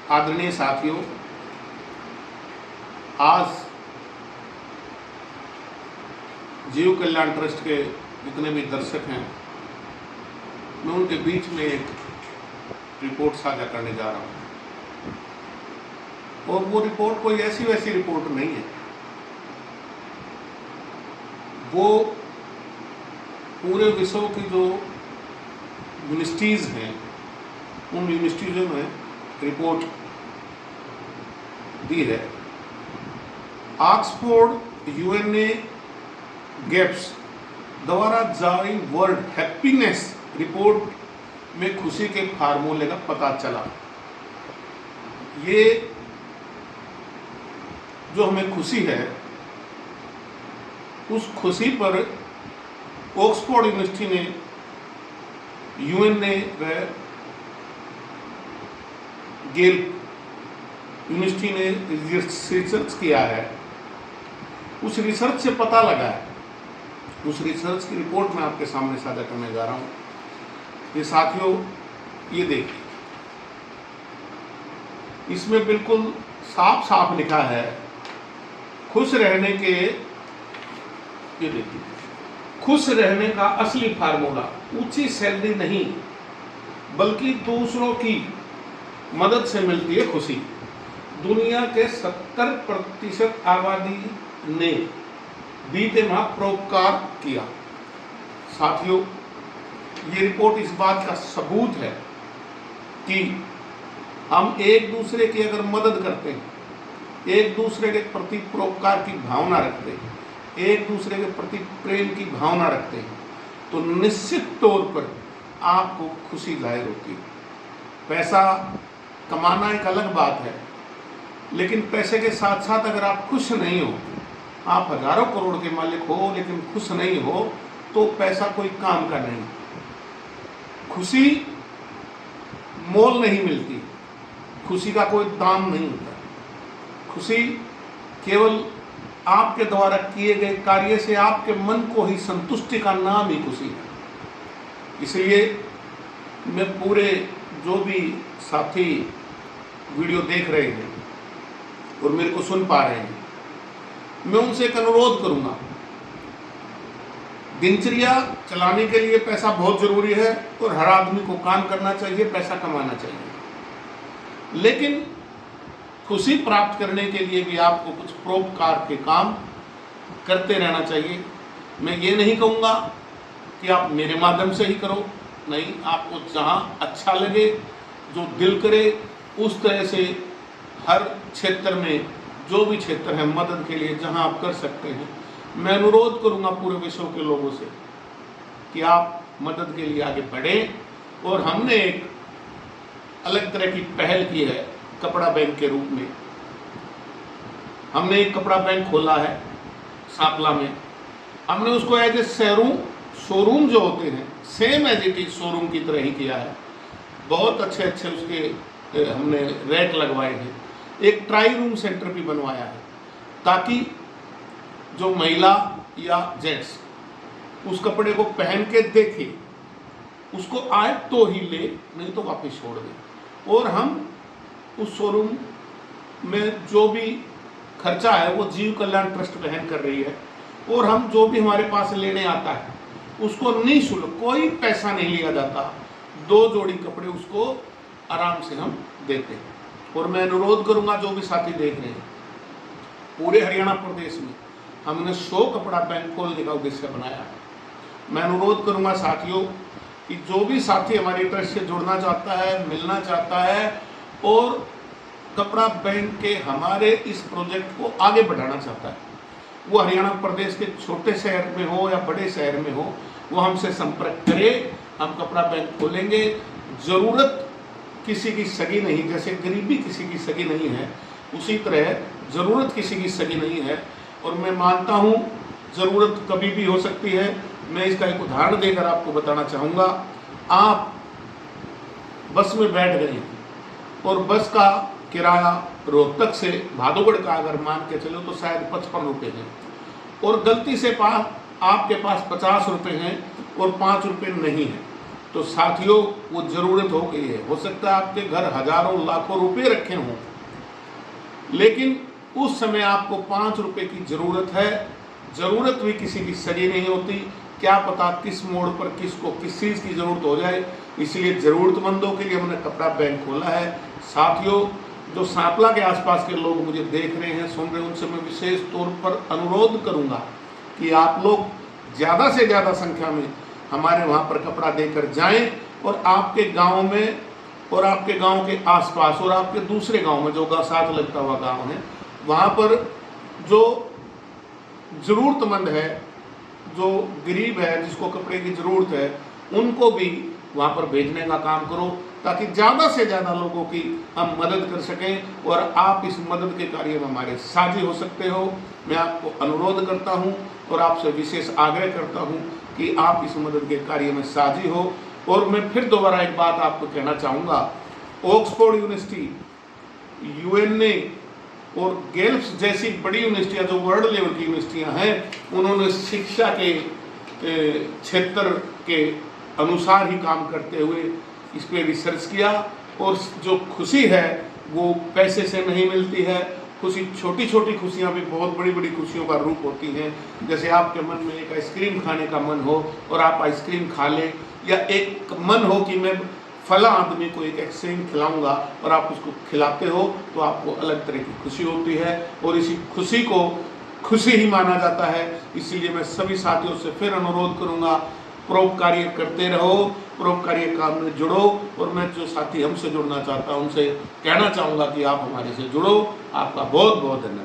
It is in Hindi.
आदरणीय साथियों, आज जीव कल्याण ट्रस्ट के जितने भी दर्शक हैं, मैं उनके बीच में एक रिपोर्ट साझा करने जा रहा हूँ। और वो रिपोर्ट कोई ऐसी वैसी रिपोर्ट नहीं है। वो पूरे विश्व की जो यूनिवर्सिटीज़ हैं, उन यूनिवर्सिटीज़ों में रिपोर्ट दी है। ऑक्सफोर्ड यूएनए गैप्स द्वारा जारी वर्ल्ड हैप्पीनेस रिपोर्ट में खुशी के फार्मूले का पता चला। ये जो हमें खुशी है, उस खुशी पर ऑक्सफोर्ड यूनिवर्सिटी ने, यूएनए व गेल यूनिवर्सिटी ने रिसर्च किया है। उस रिसर्च से पता लगा है, उस रिसर्च की रिपोर्ट मैं आपके सामने साझा करने जा रहा हूँ। ये साथियों, ये देखिए, इसमें बिल्कुल साफ साफ लिखा है, खुश रहने के, ये देखिए, खुश रहने का असली फार्मूला ऊंची सैलरी नहीं बल्कि दूसरों की मदद से मिलती है खुशी। दुनिया के 70% आबादी ने बीते माह परोपकार किया। साथियों, ये रिपोर्ट इस बात का सबूत है कि हम एक दूसरे की अगर मदद करते हैं, एक दूसरे के प्रति परोपकार की भावना रखते हैं, एक दूसरे के प्रति प्रेम की भावना रखते हैं, तो निश्चित तौर पर आपको खुशी जाहिर होती है। पैसा कमाना एक अलग बात है, लेकिन पैसे के साथ साथ अगर आप खुश नहीं हो, आप हजारों करोड़ के मालिक हो लेकिन खुश नहीं हो, तो पैसा कोई काम का नहीं। खुशी मोल नहीं मिलती, खुशी का कोई दाम नहीं होता। खुशी केवल आपके द्वारा किए गए कार्य से आपके मन को ही संतुष्टि का नाम ही खुशी है। इसलिए मैं पूरे जो भी साथी वीडियो देख रहे हैं और मेरे को सुन पा रहे हैं, मैं उनसे एक अनुरोध करूंगा। दिनचर्या चलाने के लिए पैसा बहुत जरूरी है और हर आदमी को काम करना चाहिए, पैसा कमाना चाहिए, लेकिन खुशी प्राप्त करने के लिए भी आपको कुछ परोपकार के काम करते रहना चाहिए। मैं ये नहीं कहूँगा कि आप मेरे माध्यम से ही करो, नहीं, आपको जहाँ अच्छा लगे, जो दिल करे, उस तरह से हर क्षेत्र में, जो भी क्षेत्र है मदद के लिए जहाँ आप कर सकते हैं, मैं अनुरोध करूँगा पूरे विश्व के लोगों से कि आप मदद के लिए आगे बढ़ें। और हमने एक अलग तरह की पहल की है कपड़ा बैंक के रूप में। हमने एक कपड़ा बैंक खोला है सांपला में। हमने उसको एज ए शोरूम जो होते हैं, same as it is showroom की तरह ही किया है। बहुत अच्छे अच्छे उसके हमने रैक लगवाए हैं। एक ट्राई रूम सेंटर भी बनवाया है, ताकि जो महिला या जेंट्स उस कपड़े को पहन के देखे, उसको आए तो ही ले, नहीं तो वापस छोड़ दे। और हम उस शोरूम में जो भी खर्चा है वो जीव कल्याण ट्रस्ट वहन कर रही है। और हम जो भी हमारे पास लेने आता है उसको निःशुल्क, कोई पैसा नहीं लिया जाता, 2 जोड़ी कपड़े उसको आराम से हम देते हैं। और मैं अनुरोध करूंगा, जो भी साथी देख रहे हैं, पूरे हरियाणा प्रदेश में हमने 100 कपड़ा बैंक खोलने का उद्देश्य बनाया है। मैं अनुरोध करूंगा साथियों कि जो भी साथी हमारे ट्रस्ट से जुड़ना चाहता है, मिलना चाहता है और कपड़ा बैंक के हमारे इस प्रोजेक्ट को आगे बढ़ाना चाहता है, वो हरियाणा प्रदेश के छोटे शहर में हो या बड़े शहर में हो, वो हमसे संपर्क करे। हम कपड़ा बैंक खोलेंगे। ज़रूरत किसी की सगी नहीं, जैसे गरीबी किसी की सगी नहीं है, उसी तरह ज़रूरत किसी की सगी नहीं है। और मैं मानता हूँ ज़रूरत कभी भी हो सकती है। मैं इसका एक उदाहरण देकर आपको बताना चाहूँगा। आप बस में बैठ गए और बस का किराया रोहतक से भादोगढ़ का अगर मान के चलो तो शायद 55 रुपये है, और गलती से आपके पास 50 रुपये हैं और 5 रुपये नहीं है, तो साथियों वो ज़रूरत हो गई है। हो सकता है आपके घर हजारों लाखों रुपए रखे हों, लेकिन उस समय आपको 5 रुपए की ज़रूरत है। ज़रूरत भी किसी की सही नहीं होती, क्या पता किस मोड़ पर किसको किस चीज़ की ज़रूरत हो जाए। इसलिए ज़रूरतमंदों के लिए हमने कपड़ा बैंक खोला है। साथियों, जो सांपला के आसपास के लोग मुझे देख रहे हैं, सुन रहे हैं, उनसे मैं विशेष तौर पर अनुरोध करूंगा कि आप लोग ज़्यादा से ज़्यादा संख्या में हमारे वहाँ पर कपड़ा देकर जाएं और आपके गांव में और आपके गांव के आसपास और आपके दूसरे गांव में जो साथ लगता हुआ गांव है, वहाँ पर जो ज़रूरतमंद है, जो गरीब है, जिसको कपड़े की ज़रूरत है, उनको भी वहाँ पर भेजने का काम करो, ताकि ज़्यादा से ज़्यादा लोगों की हम मदद कर सकें और आप इस मदद के कार्य में हमारे साझी हो सकते हो। मैं आपको अनुरोध करता हूँ और आपसे विशेष आग्रह करता हूँ कि आप इस मदद के कार्य में साझी हो। और मैं फिर दोबारा एक बात आपको कहना चाहूँगा, ऑक्सफोर्ड यूनिवर्सिटी, यूएनए और गेल्फ्स जैसी बड़ी यूनिवर्सिटियाँ जो वर्ल्ड लेवल की यूनिवर्सिटियाँ हैं, उन्होंने शिक्षा के क्षेत्र के अनुसार ही काम करते हुए इस पर रिसर्च किया। और जो खुशी है वो पैसे से नहीं मिलती है। खुशी, छोटी छोटी खुशियाँ भी बहुत बड़ी बड़ी खुशियों का रूप होती हैं। जैसे आपके मन में एक आइसक्रीम खाने का मन हो और आप आइसक्रीम खा लें, या एक मन हो कि मैं फला आदमी को एक आइसक्रीम खिलाऊंगा और आप उसको खिलाते हो, तो आपको अलग तरह की खुशी होती है और इसी खुशी को खुशी ही माना जाता है। इसीलिए मैं सभी साथियों से फिर अनुरोध करूंगा, परोपकार्य करते रहो, परोपकार्य काम में जुड़ो। और मैं जो साथी हमसे जुड़ना चाहता हूं उनसे कहना चाहूँगा कि आप हमारे से जुड़ो। आपका बहुत बहुत धन्यवाद।